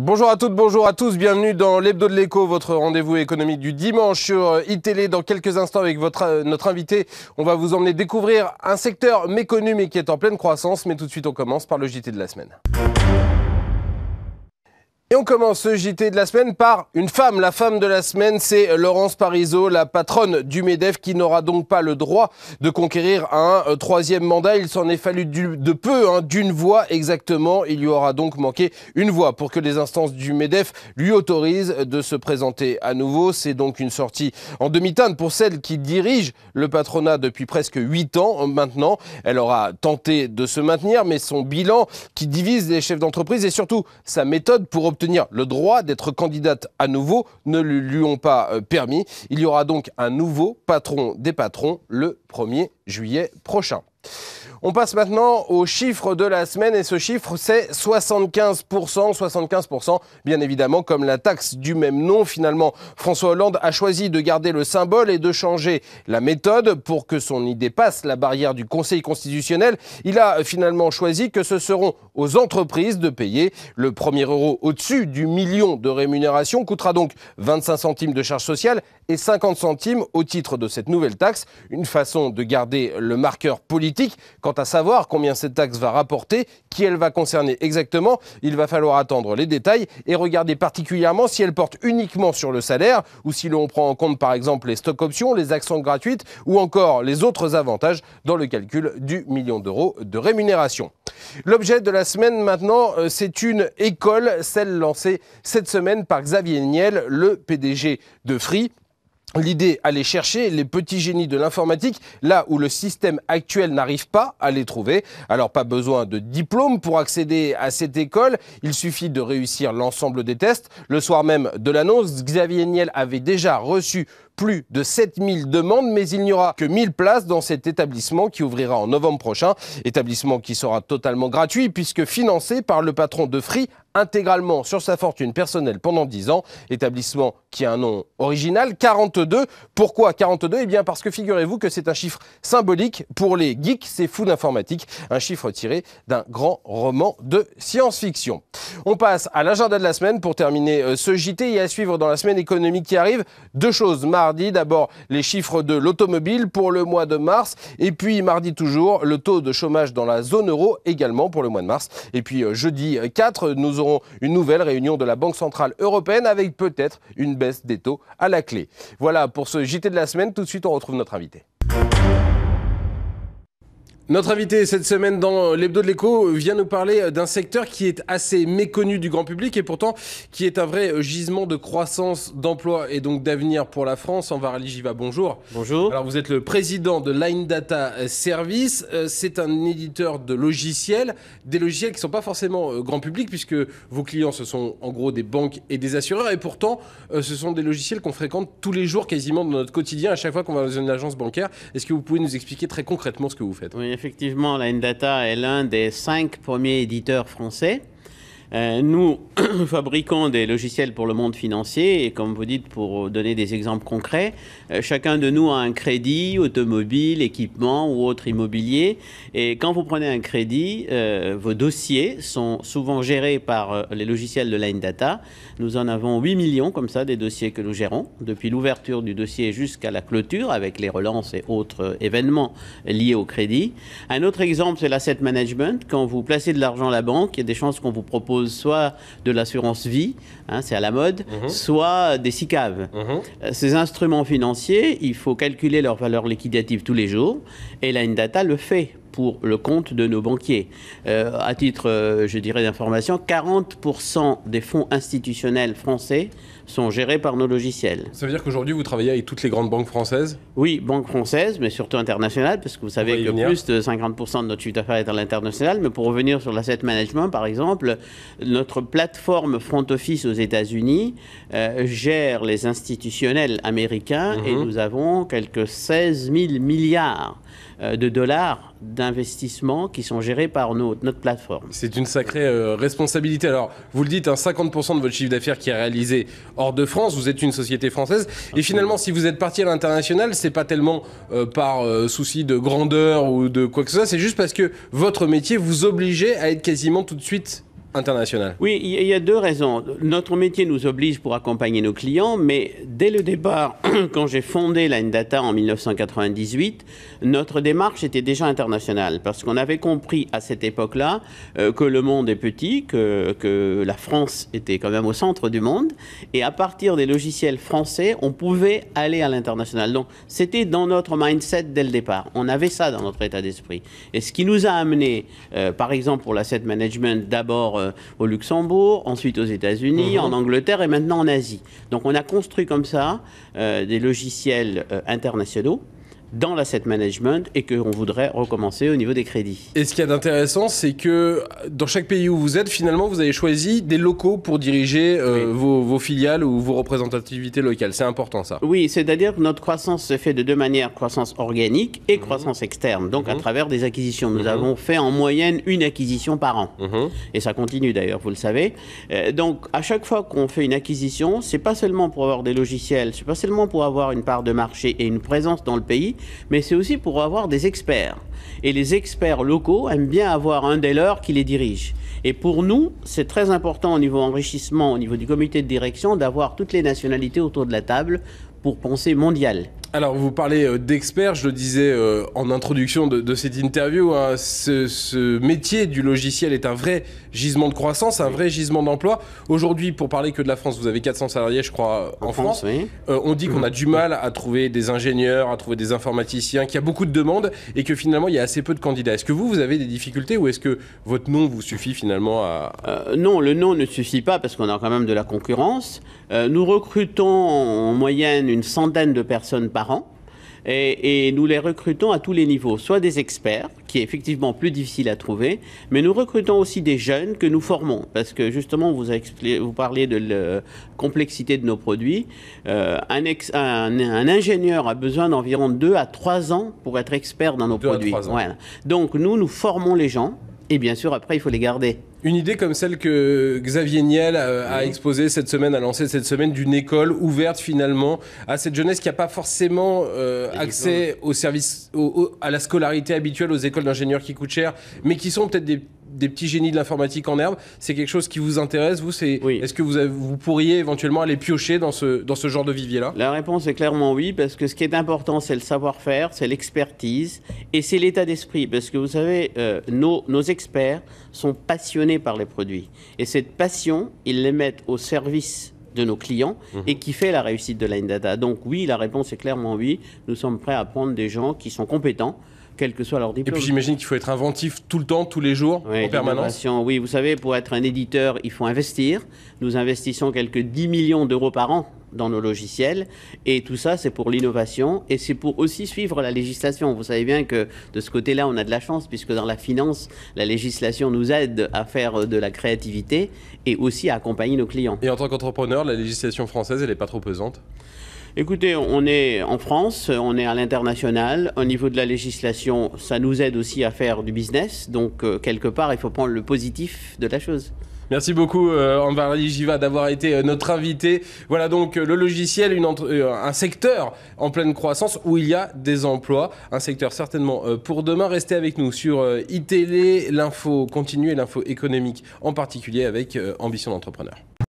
Bonjour à toutes, bonjour à tous, bienvenue dans l'Hebdo de l'Écho, votre rendez-vous économique du dimanche sur iTélé. Dans quelques instants avec notre invité, on va vous emmener découvrir un secteur méconnu mais qui est en pleine croissance. Mais tout de suite, on commence par le JT de la semaine. Et on commence ce JT de la semaine par une femme. La femme de la semaine, c'est Laurence Parisot, la patronne du MEDEF, qui n'aura donc pas le droit de conquérir un troisième mandat. Il s'en est fallu de peu, d'une voix exactement. Il lui aura donc manqué une voix pour que les instances du MEDEF lui autorisent de se présenter à nouveau. C'est donc une sortie en demi-teinte pour celle qui dirige le patronat depuis presque 8 ans maintenant. Elle aura tenté de se maintenir, mais son bilan qui divise les chefs d'entreprise et surtout sa méthode pour obtenir le droit d'être candidate à nouveau ne lui ont pas permis. Il y aura donc un nouveau patron des patrons le 1er juillet prochain. On passe maintenant au chiffre de la semaine et ce chiffre c'est 75%. 75% bien évidemment comme la taxe du même nom. Finalement, François Hollande a choisi de garder le symbole et de changer la méthode pour que son idée passe la barrière du Conseil constitutionnel. Il a finalement choisi que ce seront aux entreprises de payer. Le premier euro au-dessus du million de rémunération coûtera donc 25 centimes de charges sociales et 50 centimes au titre de cette nouvelle taxe. Une façon de garder le marqueur politique. Quant à savoir combien cette taxe va rapporter, qui elle va concerner exactement, il va falloir attendre les détails et regarder particulièrement si elle porte uniquement sur le salaire ou si l'on prend en compte par exemple les stocks options, les actions gratuites ou encore les autres avantages dans le calcul du million d'euros de rémunération. L'objet de la semaine maintenant, c'est une école, celle lancée cette semaine par Xavier Niel, le PDG de Free. L'idée, aller chercher les petits génies de l'informatique, là où le système actuel n'arrive pas à les trouver. Alors, pas besoin de diplôme pour accéder à cette école. Il suffit de réussir l'ensemble des tests. Le soir même de l'annonce, Xavier Niel avait déjà reçu plus de 7000 demandes, mais il n'y aura que 1000 places dans cet établissement qui ouvrira en novembre prochain. Établissement qui sera totalement gratuit puisque financé par le patron de Free intégralement sur sa fortune personnelle pendant 10 ans. Établissement qui a un nom original, 42. Pourquoi 42 ? Eh bien parce que figurez-vous que c'est un chiffre symbolique pour les geeks, ces fous d'informatique. Un chiffre tiré d'un grand roman de science-fiction. On passe à l'agenda de la semaine pour terminer ce JT et à suivre dans la semaine économique qui arrive. Deux choses. Mardi, d'abord les chiffres de l'automobile pour le mois de mars. Et puis mardi toujours, le taux de chômage dans la zone euro également pour le mois de mars. Et puis jeudi 4, nous aurons une nouvelle réunion de la Banque Centrale Européenne avec peut-être une baisse des taux à la clé. Voilà pour ce JT de la semaine. Tout de suite, on retrouve notre invité. Notre invité cette semaine dans l'Hebdo de l'Écho vient nous parler d'un secteur qui est assez méconnu du grand public et pourtant qui est un vrai gisement de croissance, d'emploi et donc d'avenir pour la France. Envar Ali Giva, bonjour. Bonjour. Alors vous êtes le président de Line Data Service. C'est un éditeur de logiciels, des logiciels qui ne sont pas forcément grand public puisque vos clients ce sont en gros des banques et des assureurs et pourtant ce sont des logiciels qu'on fréquente tous les jours quasiment dans notre quotidien à chaque fois qu'on va dans une agence bancaire. Est-ce que vous pouvez nous expliquer très concrètement ce que vous faites ? Oui, effectivement, Line Data est l'un des 5 premiers éditeurs français. Nous fabriquons des logiciels pour le monde financier et comme vous dites, pour donner des exemples concrets, chacun de nous a un crédit automobile, équipement ou autre immobilier. Et quand vous prenez un crédit, vos dossiers sont souvent gérés par les logiciels de Line Data. Nous en avons 8 millions comme ça, des dossiers que nous gérons, depuis l'ouverture du dossier jusqu'à la clôture, avec les relances et autres événements liés au crédit. Un autre exemple, c'est l'asset management. Quand vous placez de l'argent à la banque, il y a des chances qu'on vous propose soit de l'assurance vie, c'est à la mode, soit des SICAV. Ces instruments financiers, il faut calculer leur valeur liquidative tous les jours et Line Data le fait pour le compte de nos banquiers. À titre, je dirais, d'information, 40% des fonds institutionnels français sont gérés par nos logiciels. Ça veut dire qu'aujourd'hui, vous travaillez avec toutes les grandes banques françaises ? Oui, banques françaises, mais surtout internationales, parce que vous savez que plus de 50% de notre chiffre d'affaires est à l'international. Mais pour revenir sur l'asset management, par exemple, notre plateforme front office aux États-Unis gère les institutionnels américains et nous avons quelques 16 000 milliards de dollars d'investissements qui sont gérés par notre plateforme. C'est une sacrée responsabilité. Alors, vous le dites, 50% de votre chiffre d'affaires qui est réalisé hors de France, vous êtes une société française. Et finalement, si vous êtes parti à l'international, c'est pas tellement par souci de grandeur ou de quoi que ce soit, c'est juste parce que votre métier vous obligeait à être quasiment tout de suite international? Oui, il y a deux raisons. Notre métier nous oblige pour accompagner nos clients, mais dès le départ, quand j'ai fondé Line Data en 1998, notre démarche était déjà internationale, parce qu'on avait compris à cette époque-là que le monde est petit, que la France était quand même au centre du monde, et à partir des logiciels français, on pouvait aller à l'international. Donc, c'était dans notre mindset dès le départ. On avait ça dans notre état d'esprit. Et ce qui nous a amené, par exemple pour l'asset management, d'abord au Luxembourg, ensuite aux États-Unis, en Angleterre et maintenant en Asie. Donc, on a construit comme ça des logiciels internationaux dans l'asset management et qu'on voudrait recommencer au niveau des crédits. Et ce qu'il y a d'intéressant, c'est que dans chaque pays où vous êtes, finalement, vous avez choisi des locaux pour diriger vos filiales ou vos représentativités locales. C'est important, ça. Oui, c'est-à-dire que notre croissance se fait de deux manières, croissance organique et croissance externe, donc à travers des acquisitions. Nous avons fait en moyenne une acquisition par an. Et ça continue d'ailleurs, vous le savez. Donc, à chaque fois qu'on fait une acquisition, c'est pas seulement pour avoir des logiciels, c'est pas seulement pour avoir une part de marché et une présence dans le pays, mais c'est aussi pour avoir des experts. Et les experts locaux aiment bien avoir un des leurs qui les dirige. Et pour nous, c'est très important au niveau enrichissement, au niveau du comité de direction, d'avoir toutes les nationalités autour de la table pour penser mondial. Alors, vous parlez d'experts, je le disais en introduction de cette interview, hein, ce métier du logiciel est un vrai gisement de croissance, un vrai gisement d'emploi. Aujourd'hui, pour parler que de la France, vous avez 400 salariés, je crois, en France. Oui. On dit qu'on a du mal à trouver des ingénieurs, à trouver des informaticiens, qu'il y a beaucoup de demandes et que finalement, il y a assez peu de candidats. Est-ce que vous avez des difficultés ou est-ce que votre nom vous suffit finalement à... Non, le nom ne suffit pas parce qu'on a quand même de la concurrence. Nous recrutons en moyenne une centaine de personnes par an et nous les recrutons à tous les niveaux, soit des experts, qui est effectivement plus difficile à trouver, mais nous recrutons aussi des jeunes que nous formons, parce que justement vous parliez de la complexité de nos produits. Un ingénieur a besoin d'environ 2 à 3 ans pour être expert dans nos produits. Voilà. Donc nous formons les gens, et bien sûr après il faut les garder. Une idée comme celle que Xavier Niel a exposée cette semaine, a lancé cette semaine, d'une école ouverte finalement à cette jeunesse qui n'a pas forcément accès aux services, à la scolarité habituelle, aux écoles d'ingénieurs qui coûtent cher, mais qui sont peut-être des petits génies de l'informatique en herbe. C'est quelque chose qui vous intéresse, vous? Oui. Est-ce que vous pourriez éventuellement aller piocher dans ce genre de vivier-là? La réponse est clairement oui, parce que ce qui est important, c'est le savoir-faire, c'est l'expertise et c'est l'état d'esprit. Parce que vous savez, nos experts sont passionnés par les produits. Et cette passion, ils les mettent au service de nos clients et qui fait la réussite de Line Data. Donc oui, la réponse est clairement oui. Nous sommes prêts à prendre des gens qui sont compétents, quel que soit leur diplôme. Et puis j'imagine qu'il faut être inventif tout le temps, tous les jours, en permanence. Oui, vous savez, pour être un éditeur, il faut investir. Nous investissons quelques 10 millions d'euros par an dans nos logiciels. Et tout ça, c'est pour l'innovation et c'est pour aussi suivre la législation. Vous savez bien que de ce côté-là, on a de la chance puisque dans la finance, la législation nous aide à faire de la créativité et aussi à accompagner nos clients. Et en tant qu'entrepreneur, la législation française, elle n'est pas trop pesante? Écoutez, on est en France, on est à l'international. Au niveau de la législation, ça nous aide aussi à faire du business. Donc, quelque part, il faut prendre le positif de la chose. Merci beaucoup Anne-Marie Givat d'avoir été notre invité. Voilà donc le logiciel, un secteur en pleine croissance où il y a des emplois. Un secteur certainement pour demain. Restez avec nous sur iTélé, l'info continue et l'info économique en particulier avec Ambition d'entrepreneur.